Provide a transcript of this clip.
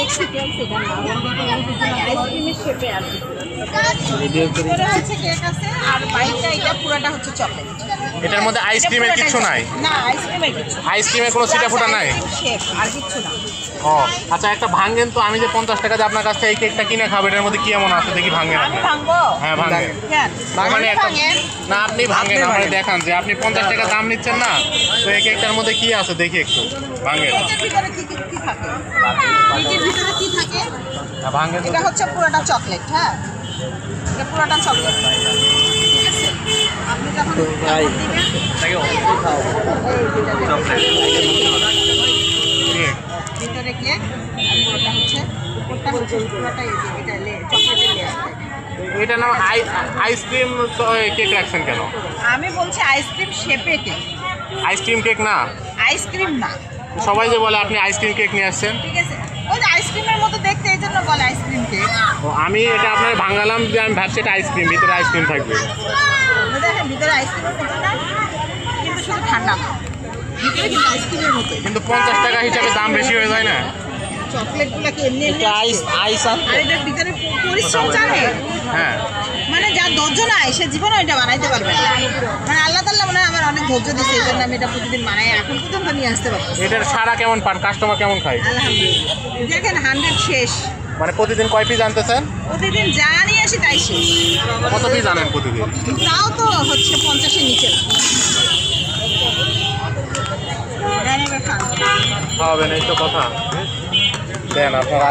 experience এটা না আইসক্রিমের শেপে আছে ভিতরে হচ্ছে কেক আছে আর বাইরটা এটা পুরোটা হচ্ছে চকলেট এটার মধ্যে আইসক্রিমের কিছু নাই না আইসক্রিমের কিছু আইসক্রিমের কোনো ছিটা ফোটা নাই শেপ আর কিছু না ও আচ্ছা একটা ভাঙেন তো আমি যে 50 টাকা দিয়ে আপনার কাছ থেকে এই কেকটা কিনে খাবো এটার মধ্যে কি এমন আছে দেখি ভাঙেন আমি আপনি ভাঙবো হ্যাঁ ভাঙেন কেন মানে একটা ভাঙেন না আপনি ভাঙেন আমাকে দেখান যে আপনি 50 টাকা দাম নিচ্ছেন না তো এই কেকটার মধ্যে কি আছে দেখি একটু ভাঙেন এটার ভিতরে কি থাকে এটার ভিতরে কি থাকে ভাঙেন এটা হচ্ছে পুরোটা চকলেট হ্যাঁ এটা পুরোটা চকলেট ঠিক আছে আপনি যখন দিবেন ভিতরে কেক আর পুরোটা হচ্ছে পুরোটা এটা চকলেটের লেয়ার এটা নাম আইসক্রিম কেক রাখছেন কেন আমি বলছি আইসক্রিম শেপে কেক আইসক্রিম কেক না আইসক্রিম না সবাই যে বলে আপনি আইসক্রিম কেক নিয়ে আসছেন ঠিক আছে ওই যে আইসক্রিমের মতো দেখতে এই জন্য বলে আইসক্রিম কেক ও আমি এটা আপনার ভাঙালাম যে আমি ভাবছি এটা আইসক্রিম ভিতরে আইসক্রিম থাকবে দেখেন ভিতরে আইসক্রিমের মতো না কিন্তু শুধু ঠান্ডা না ভিতরে কিন্তু আইসক্রিমের মতো কিন্তু 50 টাকা হিসাবে দাম বেশি হয়ে যায় না চকলেটগুলোকে এমনি এমনি আইস আর এটার ভিতরে পরিশ্রম জানে হ্যাঁ মানে যার ধৈর্য নাই সে জীবনে ওইটা বানাইতে পারবে না মানে আল্লাহ তাআলা মনে হয় আমার অনেক ধৈর্য দিচ্ছে এই জন্য আমি এটা প্রতিদিন বানাই এখন পর্যন্ত নিয়ে আসতে পারবো এটার সারা কেমন পান কাস্টমার কেমন খায় আলহামদুলিল্লাহ দেখেন 100 শেষ মানে প্রতিদিন কয় পিস আনতেছেন প্রতিদিন যা নিয়ে আসি তাই শেষ কত পিস আনেন প্রতিদিন তাও তো হচ্ছে 50-এর নিচে খাওয়াবেন এই তো কথা দেন আপনার